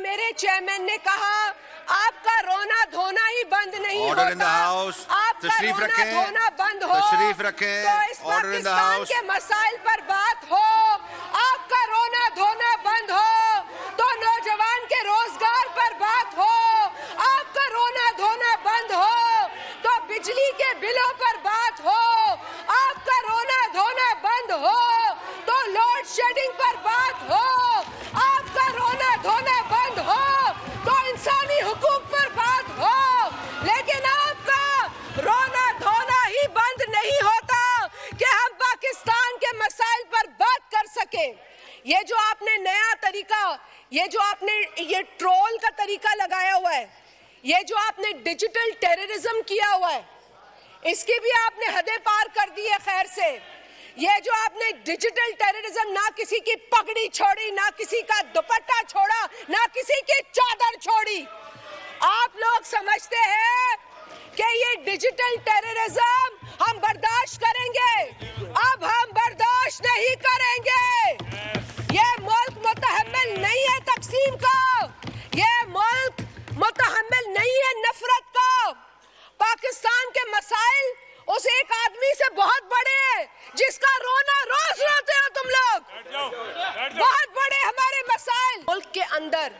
मेरे चेयरमैन ने कहा, आपका रोना धोना ही बंद नहीं होता, आपका रोना धोना बंद हो तो इस पाकिस्तान के मसाइल पर बात हो, आपका रोना धोना बंद हो तो नौजवान के रोजगार पर बात हो, आपका रोना धोना बंद हो तो बिजली के बिलों पर बात हो, आपका रोना धोना बंद हो तो लोड शेडिंग पर बात हो, आपका रोना धोना बंद हो तो इंसानी हुकूक पर बात हो, लेकिन आपका रोना धोना ही बंद नहीं होता कि हम पाकिस्तान के मसाइल पर बात कर सके। ये जो आपने नया तरीका, ये जो आपने ये ट्रोल का तरीका लगाया हुआ है, ये जो आपने डिजिटल टेररिज्म किया हुआ है, इसकी भी आपने हदें पार कर दी है। खैर से ये जो आपने डिजिटल टेररिज्म, ना किसी की पगड़ी छोड़ी, ना किसी का दुपट्टा छोड़ा, ना किसी की चादर छोड़ी, आप लोग समझते हैं कि ये डिजिटल टेररिज्म हम बर्दाश्त करेंगे? अब हम बर्दाश्त नहीं करेंगे। ये मुल्क मुतहम्मिल नहीं है तकसीम का, ये मुल्क मुतहम्मिल नहीं है नफरत का। पाकिस्तान के मसाइल उस एक आदमी से बहुत बड़े हैं जिसका रोना रोज रोते हो तुम लोग। बहुत बड़े हमारे मसाइल। मुल्क के अंदर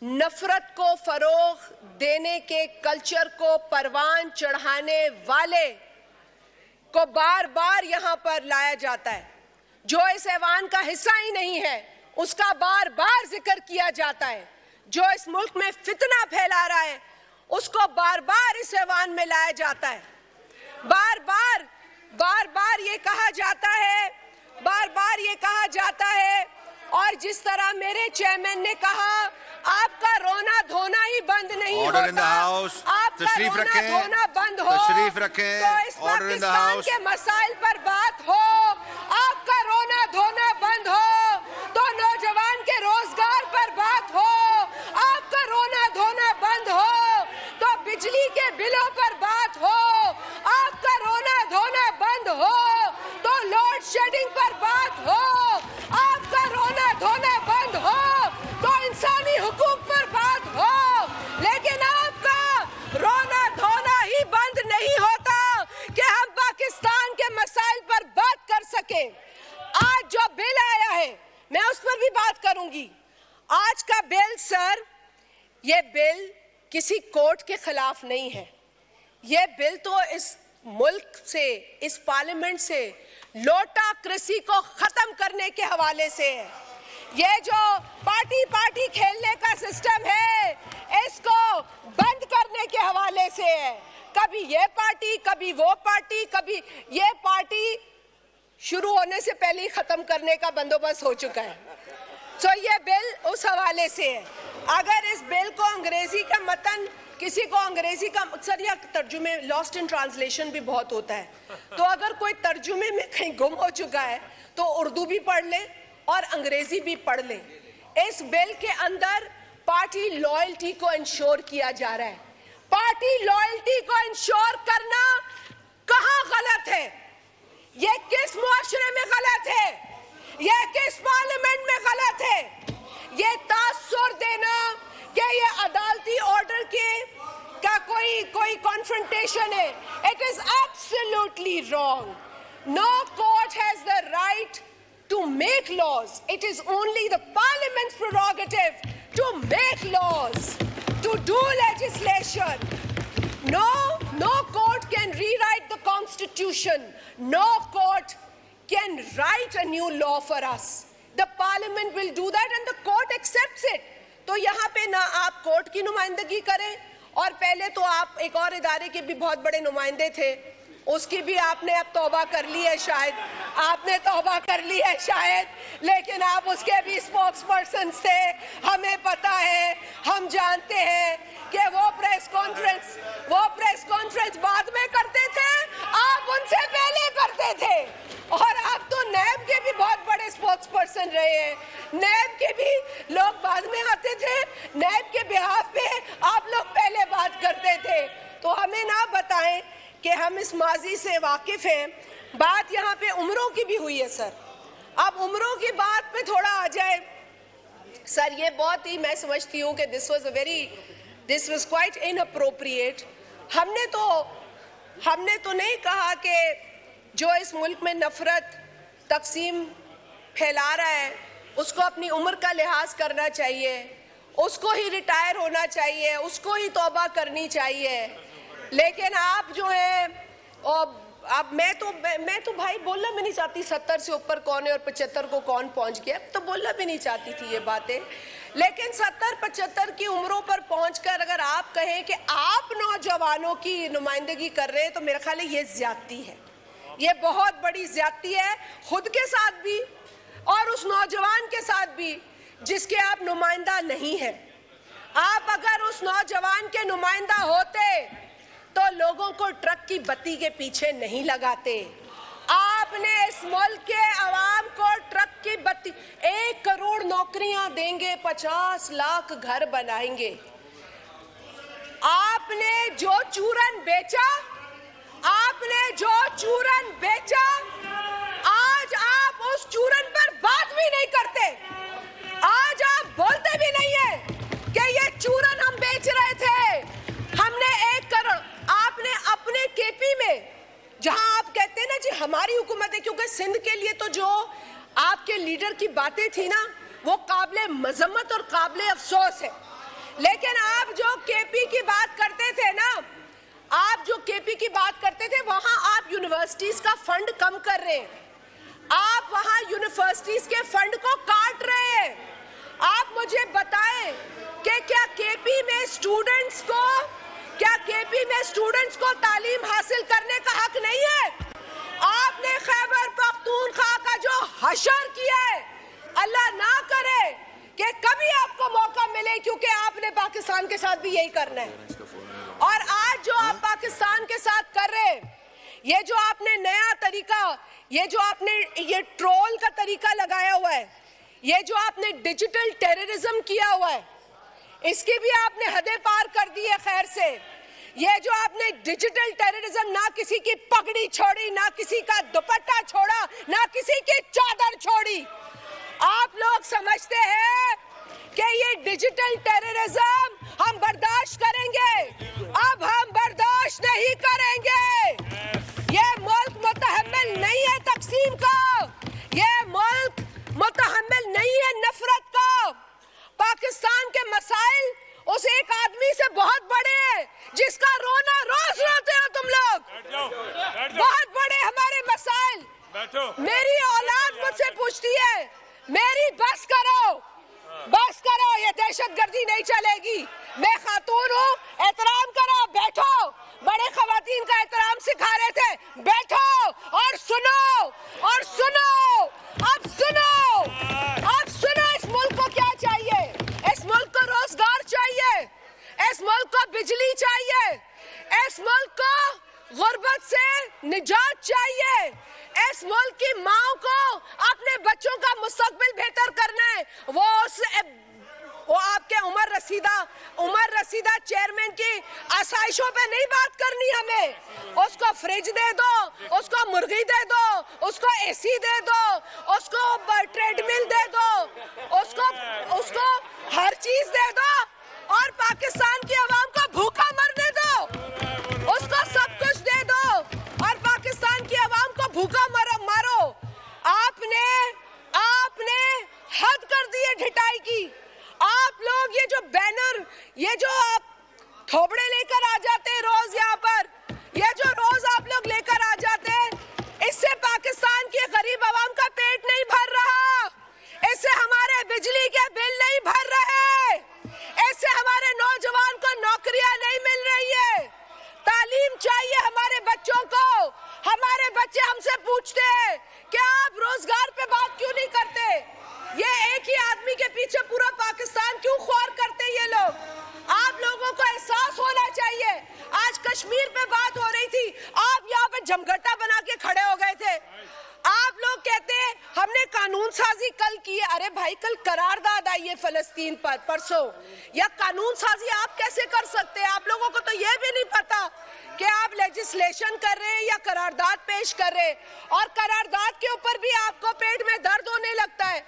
नफरत को फरोग देने के कल्चर को परवान चढ़ाने वाले को बार बार यहाँ पर लाया जाता है। जो इस ऐवान का हिस्सा ही नहीं है उसका बार बार जिक्र किया जाता है। जो इस मुल्क में फितना फैला रहा है उसको बार बार इस ऐवान में लाया जाता है। बार बार ये कहा जाता है, बार बार ये कहा जाता है। और जिस तरह मेरे चेयरमैन ने कहा, आपका रोना धोना ही बंद नहीं होता, आपका रोना धोना बंद हो तो इस पाकिस्तान के मसाइल पर बात हो, आपका रोना धोना बंद हो तो नौजवान के रोजगार पर बात हो, आपका रोना धोना बंद हो तो बिजली के बिलों पर बात हो, आपका रोना धोना बंद हो तो लोड शेडिंग पर बात हो, आपका रोना धोना बंद हो तो इंसानी हुकूक पर बात हो, लेकिन आपका रोना धोना ही बंद नहीं होता कि हम पाकिस्तान के मसाइल पर बात कर सके। आज जो बिल आया है मैं उस पर भी बात करूंगी। आज का बिल सर, ये बिल किसी कोर्ट के खिलाफ नहीं है। ये बिल तो इस मुल्क से, इस पार्लियामेंट से लोटाक्रेसी को खत्म करने के हवाले से है। ये जो पार्टी पार्टी खेलने का सिस्टम है इसको बंद करने के हवाले से है। कभी ये पार्टी, कभी वो पार्टी, कभी ये पार्टी, शुरू होने से पहले ही खत्म करने का बंदोबस्त हो चुका है। तो ये बिल उस हवाले से है। अगर इस बिल को अंग्रेजी का मतन, किसी को अंग्रेजी का सर या तर्जुमे, लॉस्ट इन ट्रांसलेशन भी बहुत होता है, तो अगर कोई तर्जुमे में कहीं गुम हो चुका है तो उर्दू भी पढ़ ले और अंग्रेजी भी पढ़ ले। इस बिल के अंदर पार्टी लॉयल्टी को इंश्योर किया जा रहा है। पार्टी लॉयल्टी को इंश्योर करना कहाँ गलत है? ये किस मुआशरे में गलत है? ये किस पार्लियामेंट में गलत है? ये तासुर देना कि ये अदालती ऑर्डर के का कोई कॉन्फ्रंटेशन है, it is absolutely wrong. No court has the right to make laws. It is only the parliament's prerogative to make laws, to do legislation. No court can rewrite the constitution. No court can write a new law for us. The parliament will do that and the court accepts it. तो यहाँ पे ना आप court की नुमाइंदगी करें, और पहले तो आप एक और इदारे के भी बहुत बड़े नुमाइंदे थे, उसकी भी आपने अब तौबा कर ली है शायद, आपने तौबा कर ली है शायद, लेकिन आप उसके भी स्पोक्स पर्सन थे। हमें पता है, हम जानते हैं कि वो प्रेस कॉन्फ्रेंस बाद में करते थे, आप उनसे पहले करते थे। और आप तो नैब के भी बहुत बड़े स्पोक्स पर्सन रहे हैं, नैब के भी लोग बाद में आते थे, नैब के बिहाफ पे आप लोग पहले बात करते थे। तो हमें ना बताएं कि हम इस माजी से वाकिफ हैं। बात यहाँ पे उम्रों की भी हुई है सर, अब उम्रों की बात पे थोड़ा आ जाए। सर ये बहुत ही, मैं समझती हूँ कि दिस वाज क्वाइट इनअप्रोप्रिएट। हमने तो नहीं कहा कि जो इस मुल्क में नफरत तकसीम फैला रहा है उसको अपनी उम्र का लिहाज करना चाहिए, उसको ही रिटायर होना चाहिए, उसको ही तौबा करनी चाहिए। लेकिन आप जो है, अब मैं तो भाई बोलना भी नहीं चाहती 70 से ऊपर कौन है और 75 को कौन पहुंच गया, तो बोलना भी नहीं चाहती थी ये बातें। लेकिन 70-75 की उम्रों पर पहुंचकर अगर आप कहें कि आप नौजवानों की नुमाइंदगी कर रहे हैं, तो मेरा ख्याल है ये ज्यादती है, ये बहुत बड़ी ज्यादती है, खुद के साथ भी और उस नौजवान के साथ भी जिसके आप नुमाइंदा नहीं है। आप अगर उस नौजवान के नुमाइंदा होते तो लोगों को ट्रक की बत्ती के पीछे नहीं लगाते। आपने इस मुल्क के अवाम को ट्रक की बत्ती, 1 करोड़ नौकरियां देंगे, 50 लाख घर बनाएंगे। आपने जो चूरन बेचा, आज आप उस चूरन पर बात भी नहीं करते, आज आप बोलते भी नहीं है कि ये चूरन हम बेच रहे थे, हमने 1 करोड़। आपने अपने केपी में, जहां आप कहते हैं ना जी हमारी हुकूमत है, क्योंकि सिंध के लिए तो जो आपके लीडर की बातें थी ना वो काबिले मजम्मत और काबिले अफसोस है। लेकिन आप जो केपी की बात करते थे ना, वहां आप यूनिवर्सिटीज का फंड कम कर रहे हैं, आप वहां यूनिवर्सिटीज के फंड को काट रहे हैं। आप मुझे बताएं कि क्या केपी में स्टूडेंट्स को तालीम हासिल करने का हक नहीं है? आपने खैबर पख्तूनख्वा का जो हशर किया है, अल्लाह ना करे कि कभी आपको मौका मिले, क्योंकि आपने पाकिस्तान के साथ भी यही करना है। और आज जो आप पाकिस्तान के साथ कर रहे हैं, ये जो आपने नया तरीका, ये ट्रोल का तरीका लगाया हुआ है, ये जो आपने डिजिटल टेररिज्म किया हुआ है, इसकी भी आपने हदें पार कर दी है। खैर से ये जो आपने डिजिटल टेररिज्म, ना किसी की पगड़ी छोड़ी, ना किसी का दुपट्टा छोड़ा, ना किसी की चादर छोड़ी। आप लोग समझते हैं कि ये डिजिटल टेररिज्म हम बर्दाश्त करेंगे? अब हम बर्दाश्त नहीं करेंगे। ये मुल्क मुतहम्मिल नहीं है तकसीम का, ये मुल्क मुतहम्मिल नहीं है नफरत का। पाकिस्तान के मसाइल उस एक आदमी से बहुत बड़े हैं जिसका रोना रोज रोते हो तुम लोग। बहुत बड़े हमारे मसाइल। मेरी औलाद मुझसे पूछती है, मेरी बस करो, ये दहशतगर्दी नहीं चलेगी। मैं खातून हूँ, एहतराम करो, बैठो। बड़े खवातीन का एहतराम सिखा रहे थे, बैठो और सुनो। अब सुनो इस मुल्क को क्या चाहिए? इस मुल्क को रोजगार चाहिए, इस मुल्क को बिजली चाहिए, इस मुल्क को गुर्बत से निजात चाहिए, इस मुल्क की माओ को अपने बच्चों का मुस्तकबिल बेहतर करना है। वो आपके उमर रसीदा चेयरमैन की आसाइशों पे नहीं बात करनी हमें। उसको फ्रिज दे दो, उसको मुर्गी दे दो, उसको एसी दे दो, उसको ट्रेडमिल दे दो, उसको हर चीज दे दो और पाकिस्तान की आवाम को भूखा मरने दो। उसको सब कुछ दे दो और पाकिस्तान की आवाम को भूखा मारो। आपने हद कर दी है ढिठाई की। आप लोग ये जो बैनर, ये जो आप थोबड़े लेकर आ जाते हैं रोज यहाँ पर, ये जो रोज आप लोग लेकर आ जाते हैं, इससे पाकिस्तान के गरीब आवाम का पेट नहीं भर रहा, इससे हमारे बिजली के बिल नहीं भर रहे, इससे हमारे नौजवान को नौकरियां नहीं मिल रही है। तालीम चाहिए हमारे बच्चों को। हमारे बच्चे हमसे पूछते हैं कि आप रोजगार पे बात क्यों नहीं करते? ये एक ही आदमी के पीछे पूरा पाकिस्तान क्यों ख्वार करते ये लोग? आप लोगों को एहसास होना चाहिए। आज कश्मीर पे बात हो रही थी, आप यहाँ पे जमघटा बना के खड़े हो गए थे। आप लोग कहते हैं हमने कानून साजी कल की है। अरे भाई, कल करारदाद आई है फलस्तीन पर परसों, या कानून साजी आप कैसे कर सकते हैं? आप लोगों को तो ये भी नहीं पता कि आप लेजिस्लेशन कर रहे हैं या करारदाद पेश कर रहे हैं, और करारदाद के ऊपर भी आपको पेट में दर्द होने लगता है।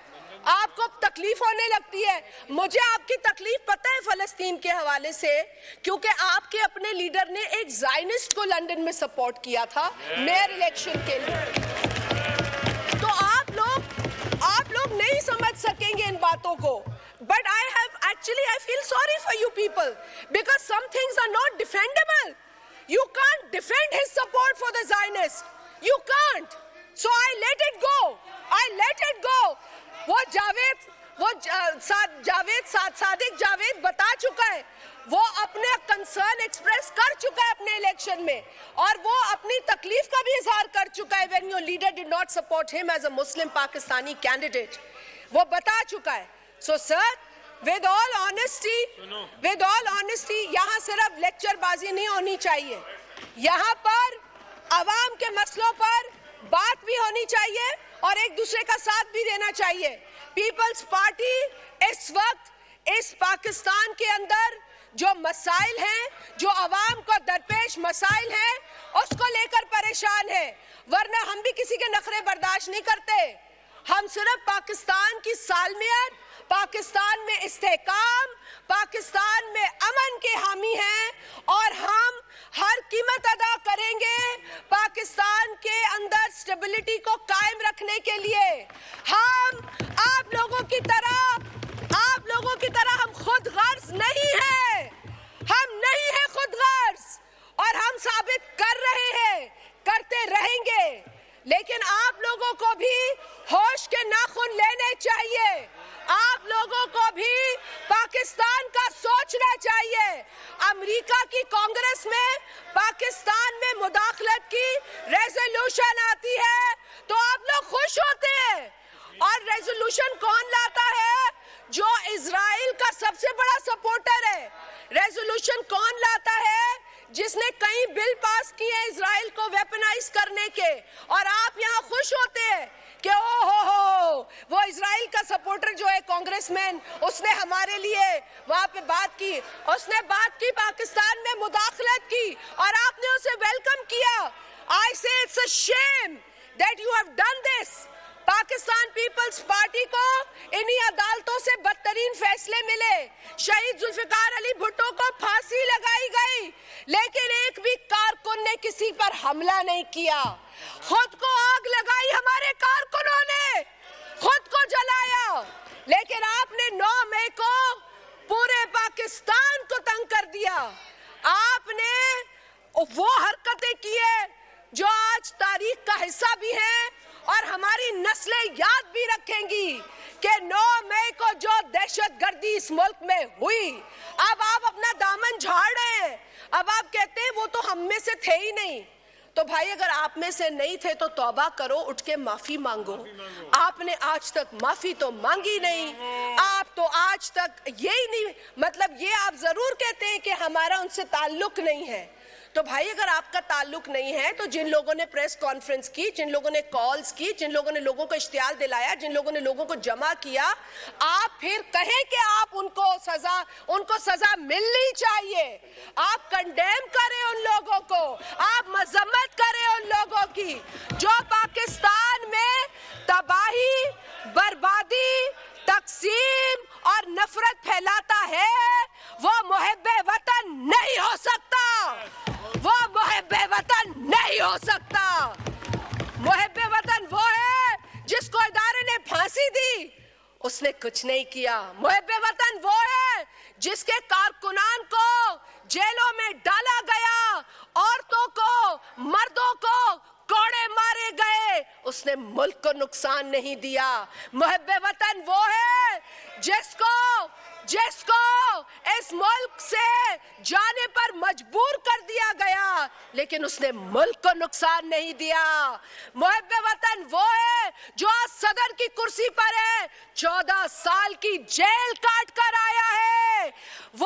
आपको तकलीफ होने लगती है। मुझे आपकी तकलीफ पता है फलस्तीन के हवाले से, क्योंकि आपके अपने लीडर ने एक ज़ायनिस्ट को लंदन में सपोर्ट किया था मेयर इलेक्शन के लिए। तो आप लोग नहीं समझ सकेंगे इन बातों को। But I feel sorry for you people because some things are not defendable. You can't defend his support for the Zionists. You can't. So I let it go. वो सादिक जावेद बता चुका है, वो अपने कंसर्न एक्सप्रेस कर चुका है अपने इलेक्शन में, और वो अपनी तकलीफ का भी इजहार कर चुका है when your leader did not support him as a Muslim Pakistani candidate. वो बता चुका है. So sir, with all honesty, यहाँ सिर्फ लेक्चरबाजी नहीं होनी चाहिए, यहाँ पर अवाम के मसलों पर बात भी होनी चाहिए और एक दूसरे का साथ भी देना चाहिए। पीपल्स पार्टी इस वक्त इस पाकिस्तान के अंदर जो मसाइल हैं, जो अवाम को दरपेश मसाइल हैं, उसको लेकर परेशान है, वरना हम भी किसी के नखरे बर्दाश्त नहीं करते। हम सिर्फ पाकिस्तान की सालमियत, पाकिस्तान में इस्तेहकाम, पाकिस्तान में अमन के हामी हैं और हम हर कीमत अदा करेंगे पाकिस्तान के अंदर स्टेबिलिटी को कायम रखने के लिए। हम आप लोगों की तरह हम खुद गर्ज नहीं हैं, हम नहीं हैं खुद गर्ज, और हम साबित कर रहे हैं, करते रहेंगे। लेकिन आप लोगों को भी होश के नाखून लेने चाहिए, आप लोगों को भी पाकिस्तान का सोचना चाहिए। अमेरिका की कांग्रेस में पाकिस्तान में मुदाखलत की रेजोल्यूशन आती है तो आप लोग खुश होते हैं, और रेजोल्यूशन कौन लाता है? जो इजराइल का सबसे बड़ा सपोर्टर है। रेजोल्यूशन कौन लाता है? जिसने कई बिल पास किए इजराइल को वेपनाइज करने के, और आप यहाँ खुश होते हैं कि ओ हो वो इजराइल का सपोर्टर जो है कांग्रेसमैन, उसने हमारे लिए वहां पे बात की, उसने बात की, पाकिस्तान में मुदाखलत की और आपने उसे वेलकम किया। I say it's a shame that you have done this. Pakistan People's Party को इन्हीं अदालतों से बदतरीन फैसले मिले। शहीद जुल्फिकार अली भुट्टो को फांसी लगाई गई, लेकिन एक भी कारकुन ने किसी पर हमला नहीं किया। खुद को आग लगाई हमारे कारकुनों ने, खुद को जलाया, लेकिन आपने 9 मई को पूरे पाकिस्तान को तंग कर दिया। आपने वो हरकतें की है जो आज तारीख का हिस्सा भी है और हमारी नस्लें याद भी रखेंगी कि 9 मई को जो दहशतगर्दी इस मुल्क में हुई। अब आप अपना दामन झाड़ रहे हैं, अब आप कहते हैं वो तो हम में से थे ही नहीं। तो भाई अगर आप में से नहीं थे तो तौबा करो, उठ के माफी मांगो। आपने आज तक माफी तो मांगी नहीं, आप तो आज तक यही नहीं, मतलब ये आप जरूर कहते हैं कि हमारा उनसे ताल्लुक नहीं है। तो भाई अगर आपका ताल्लुक नहीं है तो जिन लोगों ने प्रेस कॉन्फ्रेंस की, जिन लोगों ने कॉल्स की, जिन लोगों ने लोगों को इश्तियार दिलाया, जिन लोगों ने लोगों को जमा किया, आप फिर कहें कि आप उनको सजा मिलनी चाहिए। आप कंडेम करें उन लोगों को, आप मजम्मत करें उन लोगों की जो पाकिस्तान में तबाही, बर्बादी, तकसीम और नफरत फैलाता है। वो मुहिब्बे वतन नहीं हो सकता, वो मुहिब्बे वतन नहीं हो सकता। मुहिब्बे वतन वो है जिसको इदारे ने फांसी दी, उसने कुछ नहीं किया। मुहिब्बे वतन वो है जिसके कारकुनान को जेलों में डाला गया, औरतों को, मर्दों को कोड़े मारे गए, उसने मुल्क को नुकसान नहीं दिया। मुहिब्बे वतन वो है जिसको इस मुल्क से जाने पर मजबूर कर दिया गया, लेकिन उसने मुल्क को नुकसान नहीं दिया। मुहिब्बे वतन वो है जो आज सदर की कुर्सी पर है, 14 साल की जेल काट कर आया है। वो